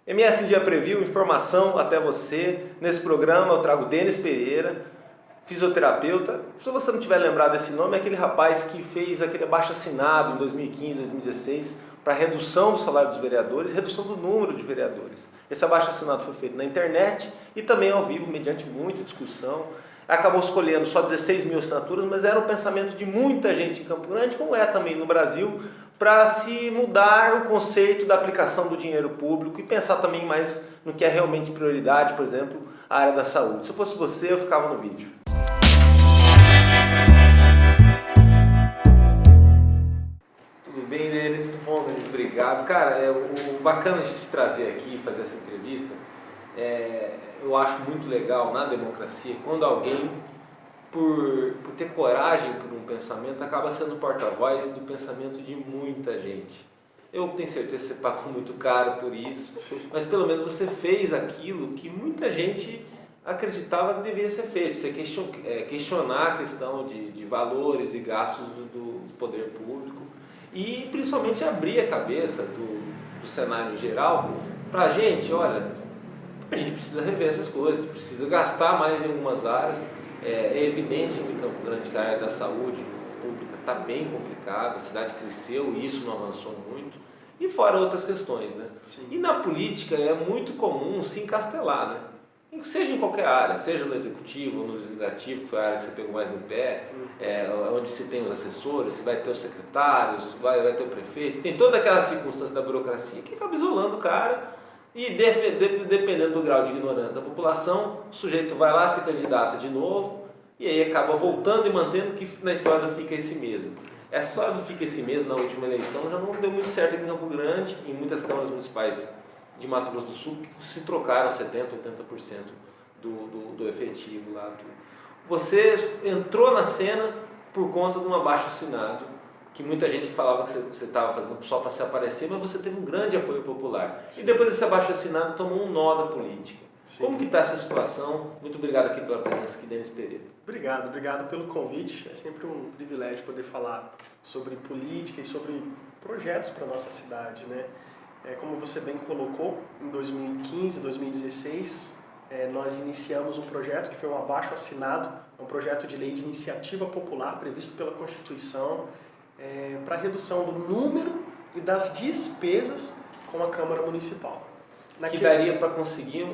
MS em Dia Preview, informação até você. Nesse programa eu trago Denis Pereira, fisioterapeuta. Se você não tiver lembrado desse nome, é aquele rapaz que fez aquele abaixo-assinado em 2015, 2016 para redução do salário dos vereadores, redução do número de vereadores. Esse abaixo-assinado foi feito na internet e também ao vivo, mediante muita discussão. Acabou escolhendo só 16 mil assinaturas, mas era o pensamento de muita gente em Campo Grande, como é também no Brasil, para se mudar o conceito da aplicação do dinheiro público e pensar também mais no que é realmente prioridade, por exemplo, a área da saúde. Se eu fosse você, eu ficava no vídeo. Tudo bem, Denis? Bom, Denis, obrigado. Cara, o bacana de te trazer aqui, fazer essa entrevista, eu acho muito legal na democracia quando alguém, por ter coragem por um pensamento, acaba sendo porta-voz do pensamento de muita gente. Eu tenho certeza que você pagou muito caro por isso, mas pelo menos você fez aquilo que muita gente acreditava que devia ser feito. Você questionar a questão de valores e gastos do poder público e principalmente abrir a cabeça do cenário geral para a gente, olha, a gente precisa rever essas coisas, precisa gastar mais em algumas áreas. É evidente que em Campo Grande a área da saúde pública está bem complicada, a cidade cresceu e isso não avançou muito, e fora outras questões, né? Sim. E na política é muito comum se encastelar, né? Seja em qualquer área, seja no executivo ou no legislativo, que foi a área que você pegou mais no pé, onde se tem os assessores, se vai ter os secretários, vai ter o prefeito, tem toda aquela circunstância da burocracia que acaba isolando o cara. E dependendo do grau de ignorância da população, o sujeito vai lá, se candidata de novo e aí acaba voltando e mantendo que na história do fica esse mesmo. Essa história do fica esse mesmo na última eleição já não deu muito certo aqui em Campo Grande, em muitas câmaras municipais de Mato Grosso do Sul, que se trocaram 70%, 80% do efetivo lá. Você entrou na cena por conta de um abaixo-assinado, que muita gente falava que você estava fazendo só para se aparecer, mas você teve um grande apoio popular. Sim. E depois desse abaixo-assinado tomou um nó da política. Sim. Como que está essa situação? Muito obrigado aqui pela presença aqui, Denis Pereira. Obrigado pelo convite. É sempre um privilégio poder falar sobre política e sobre projetos para a nossa cidade, né? Como você bem colocou, em 2015, 2016, nós iniciamos um projeto que foi um abaixo-assinado, um projeto de lei de iniciativa popular previsto pela Constituição, para redução do número e das despesas com a Câmara Municipal. Que daria para conseguir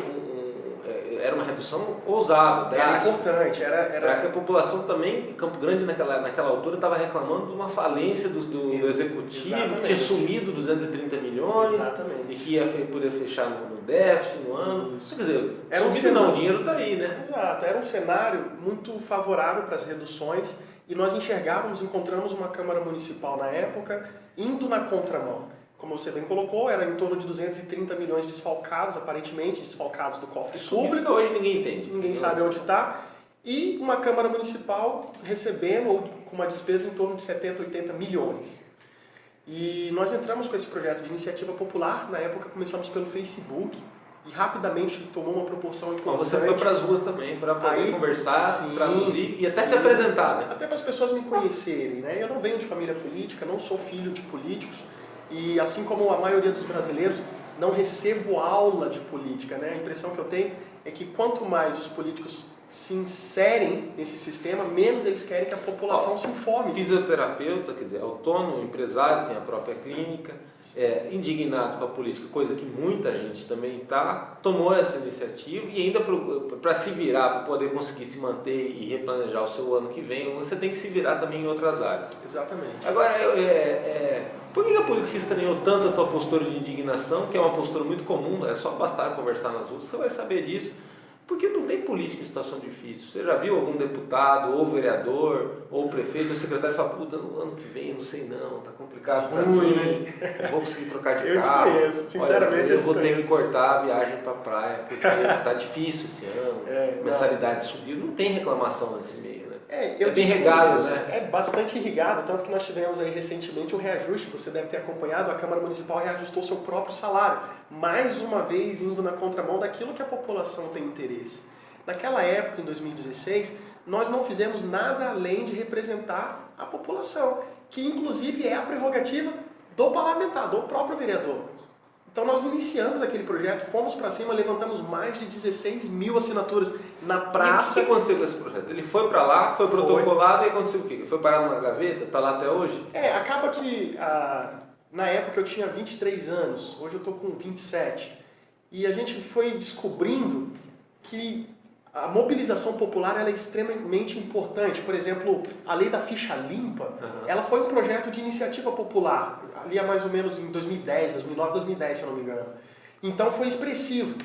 era uma redução ousada, drástica. Era importante. Para que a população também, Campo Grande naquela altura, estava reclamando de uma falência do Executivo, exatamente, que tinha sumido 230 milhões, exatamente, e que ia poder fechar no déficit no ano. Isso. Quer dizer, o dinheiro está aí, né? Exato, era um cenário muito favorável para as reduções e nós encontramos uma Câmara Municipal na época indo na contramão. Como você bem colocou, era em torno de 230 milhões desfalcados, aparentemente desfalcados do cofre público. Hoje ninguém entende. Ninguém sabe onde está. E uma Câmara Municipal recebendo ou com uma despesa em torno de 70, 80 milhões. E nós entramos com esse projeto de iniciativa popular. Na época começamos pelo Facebook e rapidamente tomou uma proporção importante. Você foi para as ruas também para poder conversar, traduzir e até se apresentar, né? Até para as pessoas me conhecerem, né? Eu não venho de família política, não sou filho de políticos. E assim como a maioria dos brasileiros, não recebo aula de política, né? A impressão que eu tenho é que quanto mais os políticos se inserem nesse sistema, menos eles querem que a população se informe. Fisioterapeuta, quer dizer, autônomo, empresário, tem a própria clínica, indignado com a política, coisa que muita gente também tomou essa iniciativa e ainda para se virar, para poder conseguir se manter e replanejar o seu ano que vem, você tem que se virar também em outras áreas. Exatamente. Agora, por que a política estranhou tanto a tua postura de indignação, que é uma postura muito comum, é só bastar conversar nas ruas, você vai saber disso. Porque não tem política em situação difícil. Você já viu algum deputado, ou vereador, ou prefeito, ou secretário fala, puta, no ano que vem, não sei não, tá complicado pra mim, né? Não vou conseguir trocar de carro. Eu desconheço, sinceramente. Olha, eu vou ter que cortar a viagem pra praia, porque tá difícil esse ano, mensalidade subiu, não tem reclamação nesse meio, né? É bem regado, né? É bastante irrigado, tanto que nós tivemos aí recentemente um reajuste, você deve ter acompanhado, a Câmara Municipal reajustou seu próprio salário, mais uma vez indo na contramão daquilo que a população tem interesse. Naquela época, em 2016, nós não fizemos nada além de representar a população, que inclusive é a prerrogativa do parlamentar, do próprio vereador. Então nós iniciamos aquele projeto, fomos para cima, levantamos mais de 16 mil assinaturas na praça. E o que aconteceu com esse projeto? Ele foi para lá, foi protocolado e aconteceu o quê? Ele foi parar numa gaveta? Está lá até hoje? Acaba que na época eu tinha 23 anos, hoje eu estou com 27. E a gente foi descobrindo que a mobilização popular ela é extremamente importante. Por exemplo, a lei da ficha limpa, ela foi um projeto de iniciativa popular, ali há mais ou menos em 2010, 2009, 2010, se eu não me engano. Então foi expressivo.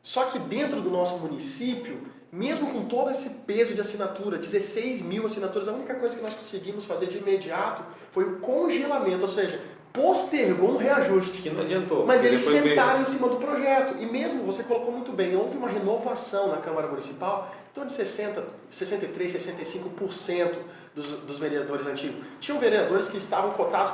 Só que dentro do nosso município, mesmo com todo esse peso de assinatura, 16 mil assinaturas, a única coisa que nós conseguimos fazer de imediato foi o congelamento, ou seja, postergou um reajuste. Que não adiantou. Mas eles sentaram em cima do projeto. E mesmo, você colocou muito bem, houve uma renovação na Câmara Municipal, em torno de 63%, 65% dos vereadores antigos. Tinham vereadores que estavam cotados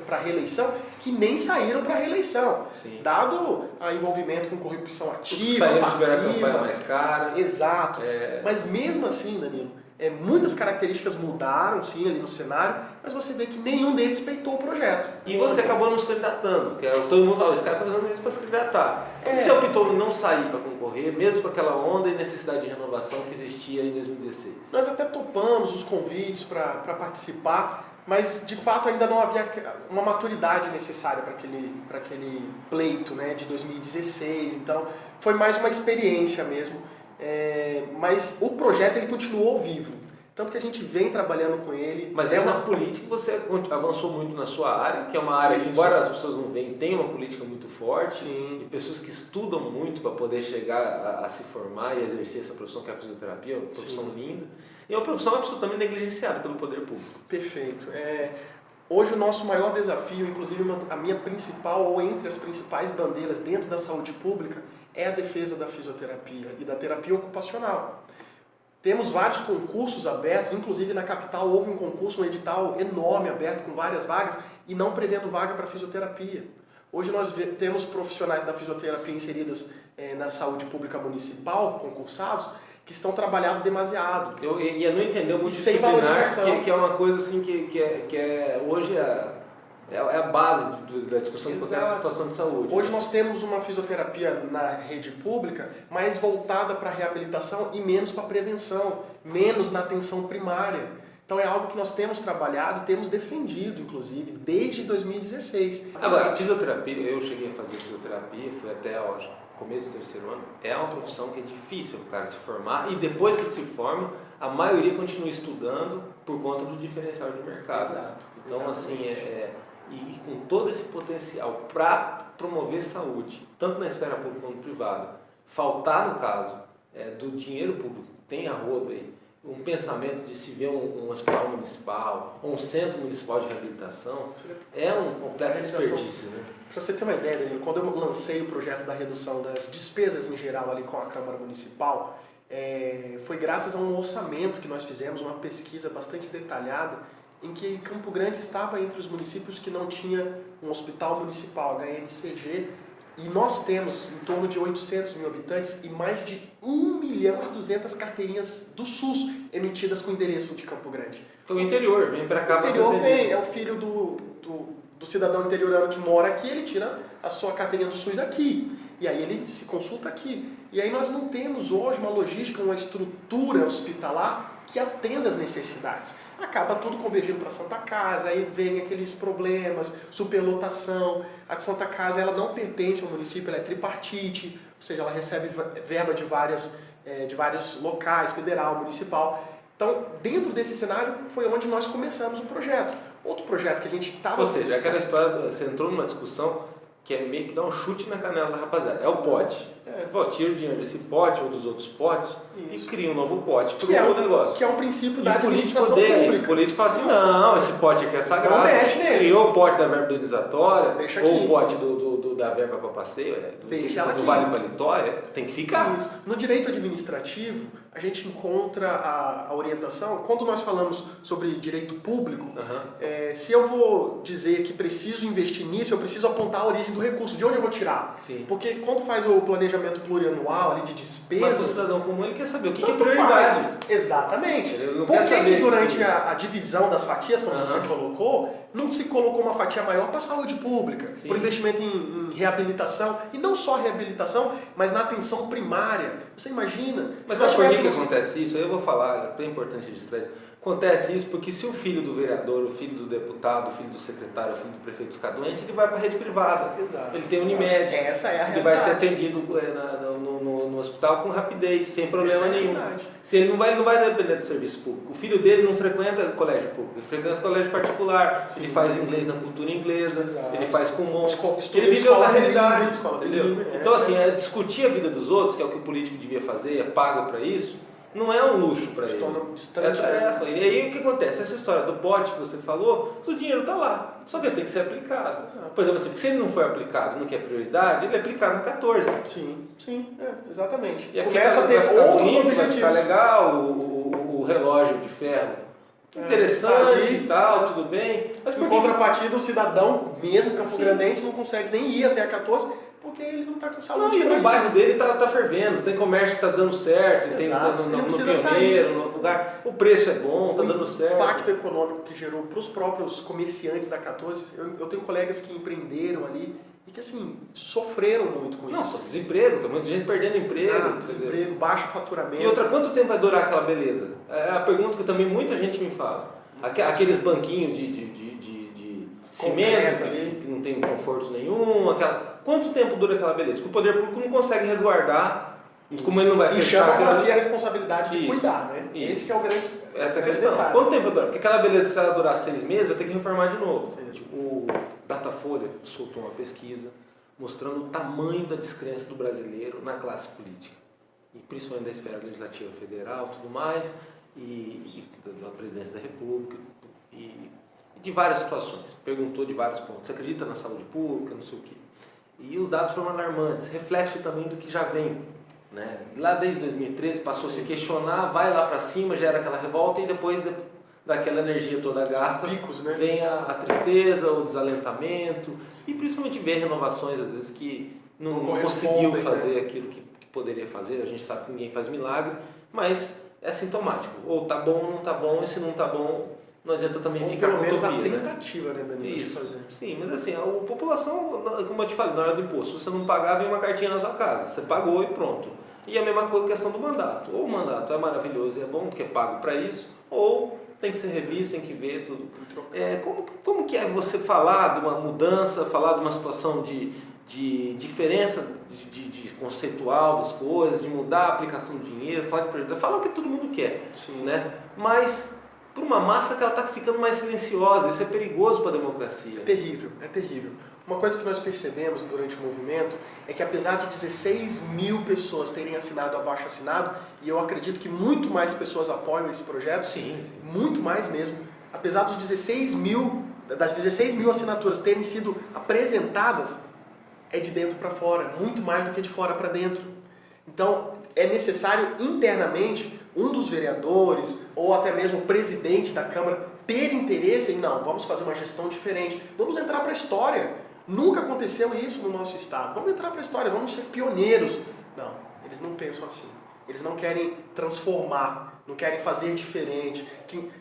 para reeleição que nem saíram para reeleição. Sim. Dado o envolvimento com corrupção ativa, saíram passiva. de campanha mais cara. Exato. Mas mesmo assim, Danilo, muitas características mudaram, sim, ali no cenário, mas você vê que nenhum deles peitou o projeto. E você acabou não se candidatando, que todo mundo fala, esse cara está fazendo isso para se candidatar. Por que você optou em não sair para concorrer, mesmo com aquela onda e necessidade de renovação que existia em 2016? Nós até topamos os convites para participar, mas de fato ainda não havia uma maturidade necessária para aquele pleito, né, de 2016, então foi mais uma experiência mesmo. Mas o projeto ele continuou vivo, tanto que a gente vem trabalhando com ele. Mas é uma política que você avançou muito na sua área, que é uma área que, embora as pessoas não veem, tem uma política muito forte. Sim. E pessoas que estudam muito para poder chegar a se formar e exercer essa profissão que é a fisioterapia, uma profissão linda. E é uma profissão absolutamente negligenciada pelo poder público. Perfeito. Hoje o nosso maior desafio, inclusive a minha principal ou entre as principais bandeiras dentro da saúde pública, é a defesa da fisioterapia e da terapia ocupacional. Temos vários concursos abertos, inclusive na capital houve um concurso, um edital enorme aberto com várias vagas e não prevendo vaga para fisioterapia. Hoje nós temos profissionais da fisioterapia inseridas na saúde pública municipal, concursados, que estão trabalhando demasiado. Eu ia não entender o multidisciplinar, que é uma coisa assim que hoje é a base da discussão de qualquer situação de saúde. Hoje nós temos uma fisioterapia na rede pública mais voltada para a reabilitação e menos para a prevenção, menos na atenção primária. Então é algo que nós temos trabalhado e temos defendido, inclusive, desde 2016. Agora, a fisioterapia, eu cheguei a fazer fisioterapia, fui até o começo do terceiro ano, é uma profissão que é difícil o cara se formar e depois que ele se forma, a maioria continua estudando por conta do diferencial de mercado. Exato. Então, assim, e com todo esse potencial para promover saúde, tanto na esfera pública quanto privada, faltar, no caso, do dinheiro público, tem a rodo aí, um pensamento de se ver um hospital municipal, ou um centro municipal de reabilitação, é um completo desperdício, né? Para você ter uma ideia, Danilo, quando eu lancei o projeto da redução das despesas em geral ali com a Câmara Municipal, foi graças a um orçamento que nós fizemos, uma pesquisa bastante detalhada, em que Campo Grande estava entre os municípios que não tinha um hospital municipal, HMCG, e nós temos em torno de 800 mil habitantes e mais de 1.200.000 carteirinhas do SUS emitidas com endereço de Campo Grande. Então o interior, vem para cá para o interior vem, é o filho do cidadão interiorano que mora aqui, ele tira a sua carteirinha do SUS aqui, e aí ele se consulta aqui. E aí nós não temos hoje uma logística, uma estrutura hospitalar que atenda às necessidades. Acaba tudo convergindo para a Santa Casa, aí vem aqueles problemas, superlotação. A Santa Casa ela não pertence ao município, ela é tripartite, ou seja, ela recebe verba de vários locais, federal, municipal. Então, dentro desse cenário, foi onde nós começamos o projeto. Outro projeto que a gente estava... Ou seja, aquela história, você entrou numa discussão que é meio que dar um chute na canela da rapaziada. É o pote. Tira o dinheiro desse pote ou dos outros potes e cria um novo pote para o negócio. Que é um princípio da administração pública. O político fala assim, não, esse pote aqui é sagrado. Não mexe nesse. Criou o pote da verba indenizatória, ou o pote da verba para passeio, do Vale Paletó, tem que ficar. Isso. No direito administrativo, a gente encontra a orientação, quando nós falamos sobre direito público, se eu vou dizer que preciso investir nisso, eu preciso apontar a origem do recurso, de onde eu vou tirar. Sim. Porque quando faz o planejamento plurianual ali de despesas... Mas o cidadão comum ele quer saber o que é prioridade. Exatamente. Por que durante a divisão das fatias, como você colocou, não se colocou uma fatia maior para a saúde pública, por investimento em em reabilitação, e não só reabilitação, mas na atenção primária. Você imagina... Mas sabe por que acontece isso? Eu vou falar, é bem importante registrar isso. Acontece isso porque se o filho do vereador, o filho do deputado, o filho do secretário, o filho do prefeito ficar doente, ele vai para a rede privada. Exato. Ele tem Unimed. Essa é a realidade. Ele vai ser atendido no hospital com rapidez, sem problema nenhum. Se ele não vai depender do serviço público. O filho dele não frequenta colégio público, ele frequenta colégio particular. Sim. Ele faz inglês na cultura inglesa. Exato. Ele faz Kumon. Ele vive outra realidade. Então, assim, discutir a vida dos outros, que é o que o político devia fazer, é pago para isso, não é um luxo para ele. É tarefa. E aí o que acontece? Essa história do pote que você falou, o dinheiro está lá. Só que ele tem que ser aplicado. Por exemplo, assim, se ele não for aplicado no que é prioridade, ele é aplicado na 14. Sim, exatamente. E começa a ter outros objetivos. Vai ficar legal, o relógio de ferro. Interessante e tal, tudo bem. Mas por contrapartida, o cidadão, mesmo campograndense, não consegue nem ir até a 14, porque ele não está com saúde. Não, o bairro dele está fervendo, tem comércio que está dando certo, tem no Pioneiro, no lugar, o preço é bom, está dando certo. O impacto econômico que gerou para os próprios comerciantes da 14, eu tenho colegas que empreenderam ali e que assim, sofreram muito com isso. Não, desemprego, tem muita gente perdendo emprego. Exato, desemprego, baixo faturamento. E outra, quanto tempo vai durar aquela beleza? É a pergunta que também muita gente me fala. Aqueles banquinhos de cimento que não tem conforto nenhum, quanto tempo dura aquela beleza? Que o poder público não consegue resguardar, como ele não vai fechar. E chama para si a responsabilidade de cuidar, né? Esse que é o grande. Essa é a questão. Detalhe. Quanto tempo dura? Porque aquela beleza, se ela durar 6 meses, vai ter que reformar de novo. O Datafolha soltou uma pesquisa mostrando o tamanho da descrença do brasileiro na classe política. E principalmente da esfera legislativa federal, tudo mais, e da presidência da República, e de várias situações. Perguntou de vários pontos. Você acredita na saúde pública, não sei o quê. E os dados foram alarmantes, reflexo também do que já vem. Né? Lá desde 2013 passou a se questionar, vai lá para cima, gera aquela revolta e depois daquela energia toda gasta, picos, né? Vem a tristeza, o desalentamento e principalmente ver renovações às vezes que não conseguiu fazer aquilo que poderia fazer. A gente sabe que ninguém faz milagre, mas é sintomático. Ou tá bom ou não tá bom, e se não tá bom, não adianta também ficar com utopia, a tentativa, né, Danilo, de fazer. Sim, mas assim, a população, como eu te falei, na hora do imposto, se você não pagar, vem uma cartinha na sua casa. Você pagou e pronto. E a mesma coisa com a questão do mandato. Ou o mandato é maravilhoso e é bom, porque é pago para isso, ou tem que ser revisto, tem que ver tudo. Como que é você falar de uma mudança, falar de uma situação de diferença de conceitual das coisas, de mudar a aplicação do dinheiro, falar de prioridade, falar o que todo mundo quer, né? Mas por uma massa que ela está ficando mais silenciosa, isso é perigoso para a democracia. É terrível. Uma coisa que nós percebemos durante o movimento é que apesar de 16 mil pessoas terem assinado o abaixo-assinado, e eu acredito que muito mais pessoas apoiam esse projeto, sim. Muito mais mesmo, apesar das 16 mil assinaturas terem sido apresentadas, é de dentro para fora, muito mais do que de fora para dentro. Então, é necessário internamente um dos vereadores ou até mesmo o presidente da Câmara ter interesse em, não, vamos fazer uma gestão diferente, vamos entrar para a história. Nunca aconteceu isso no nosso estado. Vamos entrar para a história, vamos ser pioneiros. Não, eles não pensam assim. Eles não querem transformar, não querem fazer diferente.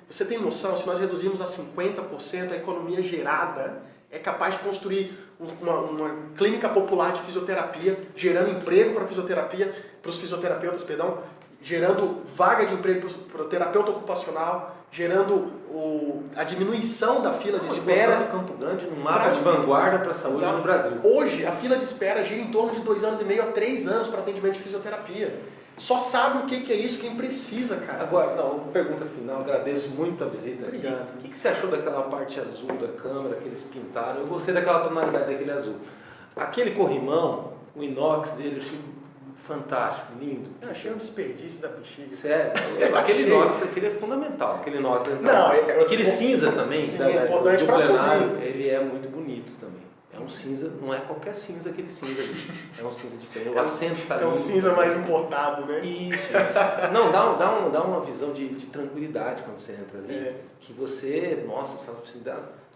Você tem noção, se nós reduzirmos a 50% a economia gerada, é capaz de construir uma clínica popular de fisioterapia, gerando emprego para os fisioterapeutas, gerando vaga de emprego para o terapeuta ocupacional, gerando a diminuição da fila de espera. No Campo Grande, no mapa de vanguarda para a saúde no Brasil. Hoje, a fila de espera gira em torno de 2 anos e meio a 3 anos para atendimento de fisioterapia. Só sabe o que é isso quem precisa, cara. Agora, pergunta final, agradeço muito a visita aqui. Obrigado. O que você achou daquela parte azul da câmera que eles pintaram? Eu gostei daquela tonalidade daquele azul. Aquele corrimão, o inox dele, eu achei fantástico, lindo. Eu achei um desperdício da bexiga. Sério? Aquele inox, aquele é fundamental. Aquele inox aquele cinza também, sim, é importante para subir. Ele é muito bonito também. É um cinza, não é qualquer cinza aquele cinza ali. É um cinza diferente. O assento tá lindo. É um cinza mais importado, né? Isso. Não, dá uma visão de tranquilidade quando você entra ali. Que você, nossa, você fala assim,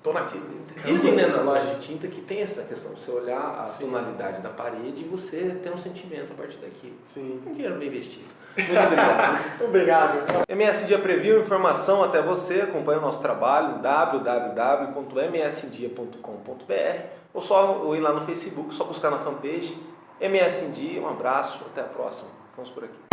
Tô na tinta. Dizem, né, na loja de tinta que tem essa questão de você olhar a Sim. tonalidade da parede e você ter um sentimento a partir daquilo. Sim. Um dinheiro bem investido. Muito obrigado. Obrigado. MSD Preview, informação até você, acompanha o nosso trabalho, www.msdia.com.br ou só ir lá no Facebook, só buscar na fanpage. MS em Dia, um abraço, até a próxima. Vamos por aqui.